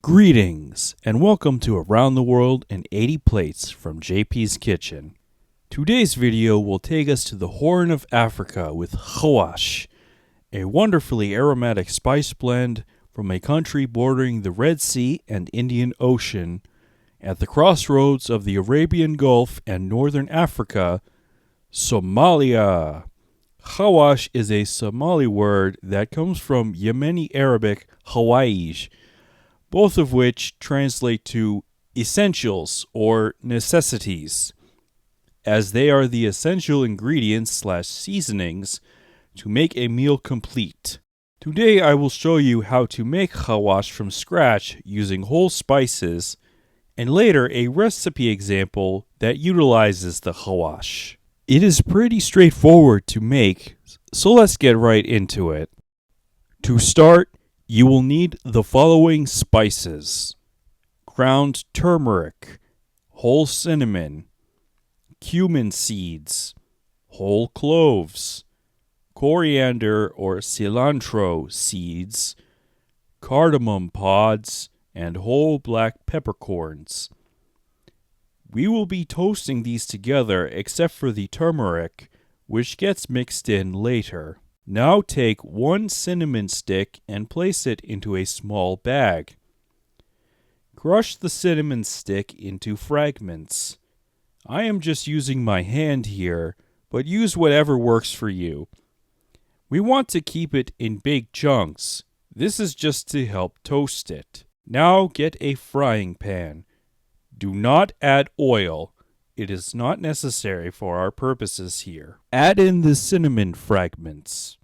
Greetings, and welcome to Around the World in 80 Plates from JP's Kitchen. Today's video will take us to the Horn of Africa with Xawaash, a wonderfully aromatic spice blend from a country bordering the Red Sea and Indian Ocean, at the crossroads of the Arabian Gulf and Northern Africa, Somalia. Xawaash is a Somali word that comes from Yemeni Arabic Xawaash, both of which translate to essentials or necessities, as they are the essential ingredients/seasonings to make a meal complete. Today I will show you how to make Xawaash from scratch using whole spices, and later a recipe example that utilizes the Xawaash. It is pretty straightforward to make, so let's get right into it. To start, you will need the following spices: ground turmeric, whole cinnamon, cumin seeds, whole cloves, coriander or cilantro seeds, cardamom pods, and whole black peppercorns. We will be toasting these together except for the turmeric, which gets mixed in later. Now take one cinnamon stick and place it into a small bag. Crush the cinnamon stick into fragments. I am just using my hand here, but use whatever works for you. We want to keep it in big chunks. This is just to help toast it. Now get a frying pan. Do not add oil. It is not necessary for our purposes here. Add in the cinnamon fragments.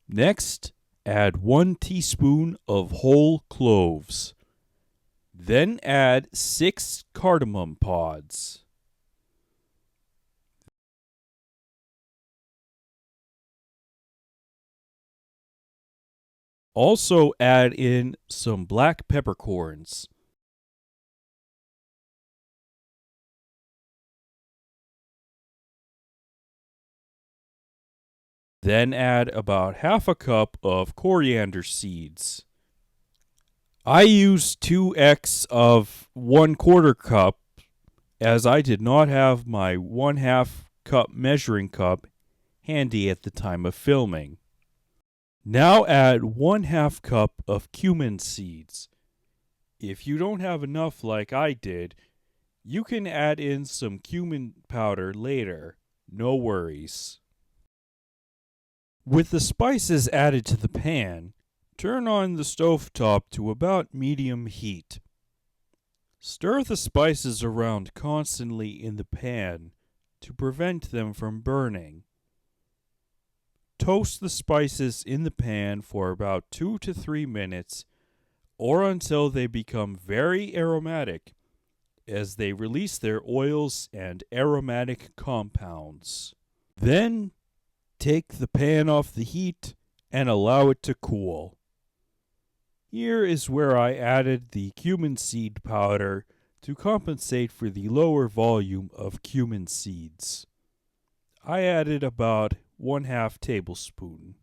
Next, add 1 teaspoon of whole cloves. Then add 6 cardamom pods. Also add in some black peppercorns. Then add about half a cup of coriander seeds. I used 2x of 1/4 cup, as I did not have my 1/2 cup measuring cup handy at the time of filming. Now add 1/2 cup of cumin seeds. If you don't have enough like I did, you can add in some cumin powder later. No worries. With the spices added to the pan, turn on the stovetop to about medium heat. Stir the spices around constantly in the pan to prevent them from burning. Toast the spices in the pan for about 2 to 3 minutes or until they become very aromatic, as they release their oils and aromatic compounds. Then take the pan off the heat and allow it to cool. Here is where I added the cumin seed powder to compensate for the lower volume of cumin seeds. I added about 1/2 tablespoon.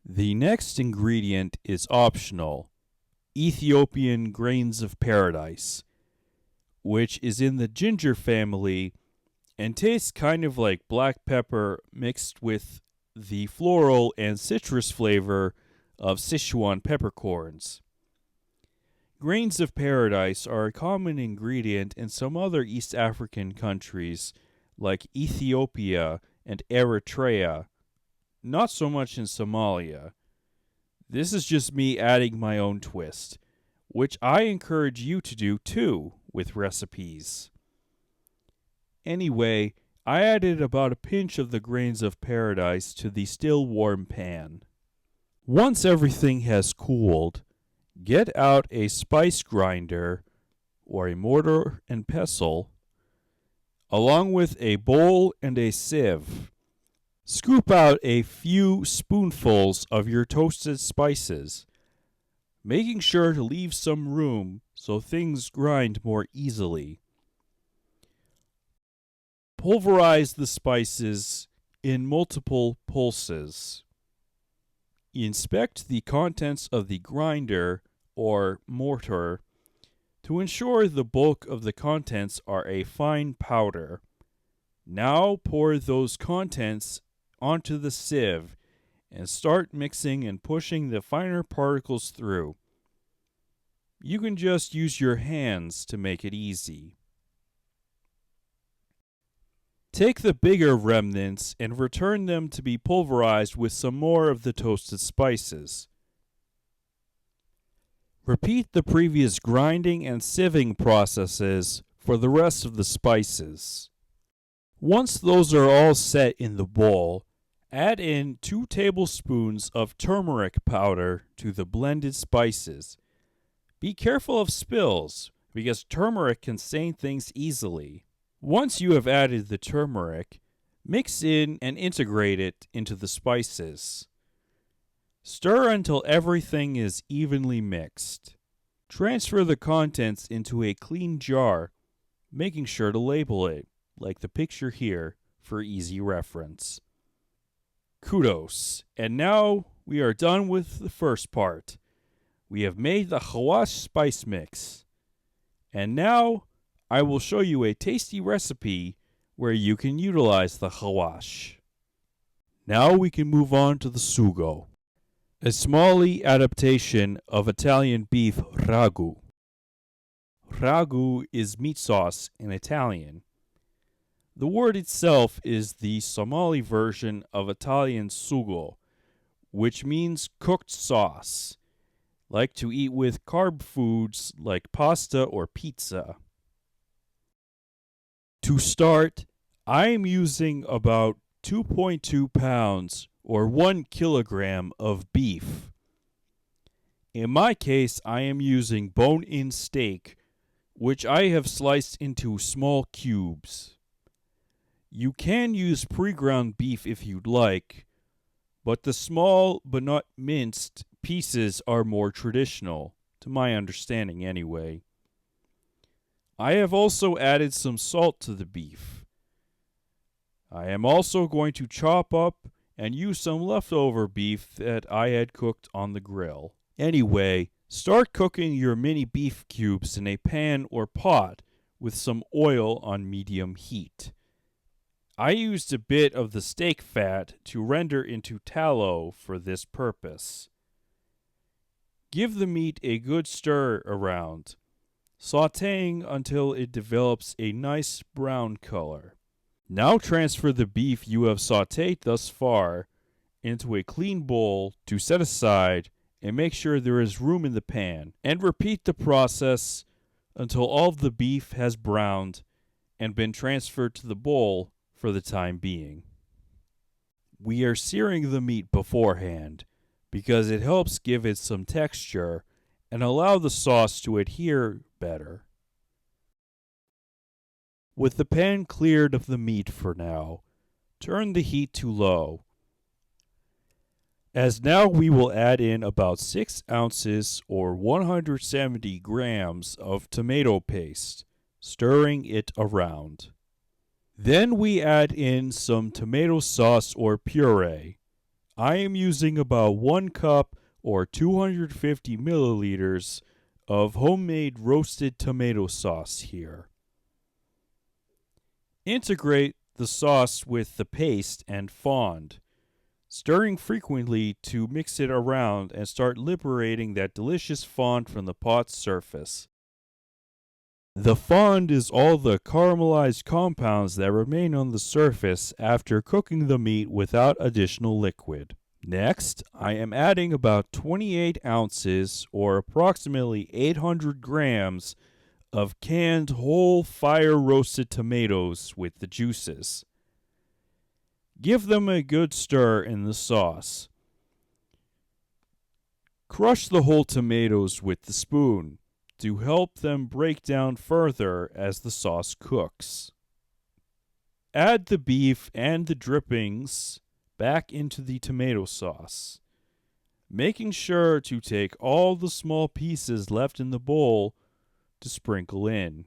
The next ingredient is optional: Ethiopian grains of paradise, which is in the ginger family and tastes kind of like black pepper mixed with the floral and citrus flavor of Sichuan peppercorns. Grains of paradise are a common ingredient in some other East African countries like Ethiopia and Eritrea, not so much in Somalia. This is just me adding my own twist, which I encourage you to do too with recipes. Anyway, I added about a pinch of the grains of paradise to the still warm pan. Once everything has cooled, get out a spice grinder or a mortar and pestle, along with a bowl and a sieve. Scoop out a few spoonfuls of your toasted spices, making sure to leave some room so things grind more easily. Pulverize the spices in multiple pulses. Inspect the contents of the grinder or mortar to ensure the bulk of the contents are a fine powder. Now pour those contents onto the sieve and start mixing and pushing the finer particles through. You can just use your hands to make it easy. Take the bigger remnants and return them to be pulverized with some more of the toasted spices. Repeat the previous grinding and sieving processes for the rest of the spices. Once those are all set in the bowl, add in 2 tablespoons of turmeric powder to the blended spices. Be careful of spills, because turmeric can stain things easily. Once you have added the turmeric, mix in and integrate it into the spices. Stir until everything is evenly mixed. Transfer the contents into a clean jar, making sure to label it, like the picture here, for easy reference. Kudos! And now we are done with the first part. We have made the Xawaash spice mix. And now I will show you a tasty recipe where you can utilize the Xawaash. Now we can move on to the Suugo, a Somali adaptation of Italian beef ragù. Ragù is meat sauce in Italian. The word itself is the Somali version of Italian suugo, which means cooked sauce, like to eat with carb foods like pasta or pizza. To start, I am using about 2.2 pounds or 1 kilogram of beef. In my case, I am using bone-in steak, which I have sliced into small cubes. You can use pre-ground beef if you'd like, but the small but not minced pieces are more traditional, to my understanding anyway. I have also added some salt to the beef. I am also going to chop up and use some leftover beef that I had cooked on the grill. Anyway, start cooking your mini beef cubes in a pan or pot with some oil on medium heat. I used a bit of the steak fat to render into tallow for this purpose. Give the meat a good stir around, sautéing until it develops a nice brown color. Now transfer the beef you have sautéed thus far into a clean bowl to set aside and make sure there is room in the pan, and repeat the process until all of the beef has browned and been transferred to the bowl for the time being. We are searing the meat beforehand because it helps give it some texture and allow the sauce to adhere better. With the pan cleared of the meat for now, turn the heat to low, as now we will add in about 6 ounces or 170 grams of tomato paste, stirring it around. Then we add in some tomato sauce or puree. I am using about 1 cup or 250 milliliters of homemade roasted tomato sauce here. Integrate the sauce with the paste and fond, stirring frequently to mix it around and start liberating that delicious fond from the pot's surface. The fond is all the caramelized compounds that remain on the surface after cooking the meat without additional liquid. Next, I am adding about 28 ounces or approximately 800 grams of canned whole fire-roasted tomatoes with the juices. Give them a good stir in the sauce. Crush the whole tomatoes with the spoon to help them break down further as the sauce cooks. Add the beef and the drippings back into the tomato sauce, making sure to take all the small pieces left in the bowl to sprinkle in.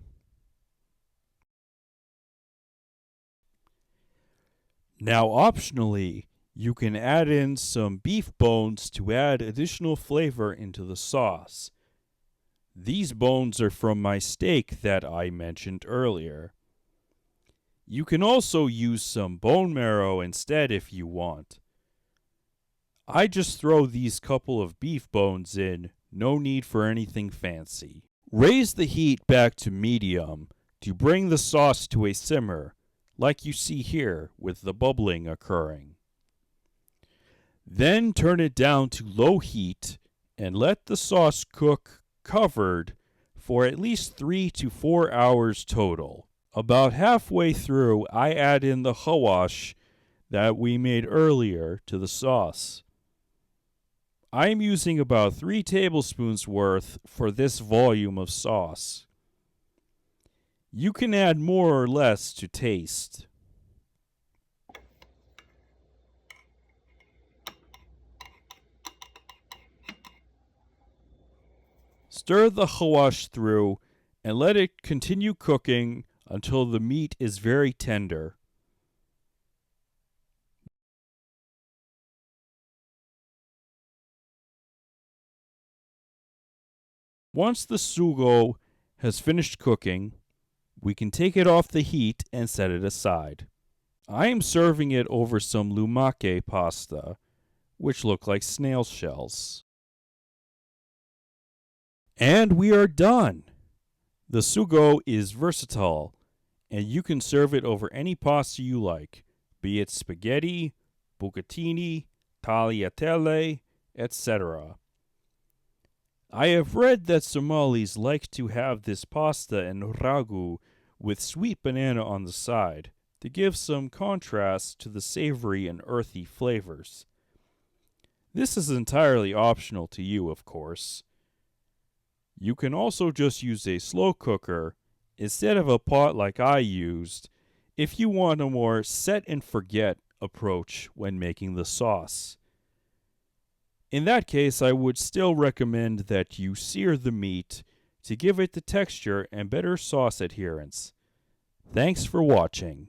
Now optionally, you can add in some beef bones to add additional flavor into the sauce, These bones are from my steak that I mentioned earlier. You can also use some bone marrow instead if you want. I just throw these couple of beef bones in, no need for anything fancy. Raise the heat back to medium to bring the sauce to a simmer, like you see here with the bubbling occurring. Then turn it down to low heat and let the sauce cook covered for at least 3 to 4 hours total. About halfway through, I add in the xawaash that we made earlier to the sauce. I'm using about 3 tablespoons worth for this volume of sauce. You can add more or less to taste. Stir the xawaash through and let it continue cooking until the meat is very tender. Once the suugo has finished cooking, we can take it off the heat and set it aside. I am serving it over some lumake pasta, which look like snail shells. And we are done! The suugo is versatile, and you can serve it over any pasta you like, be it spaghetti, bucatini, tagliatelle, etc. I have read that Somalis like to have this pasta and ragù with sweet banana on the side to give some contrast to the savory and earthy flavors. This is entirely optional to you, of course. You can also just use a slow cooker instead of a pot like I used if you want a more set and forget approach when making the sauce. In that case, I would still recommend that you sear the meat to give it the texture and better sauce adherence. Thanks for watching.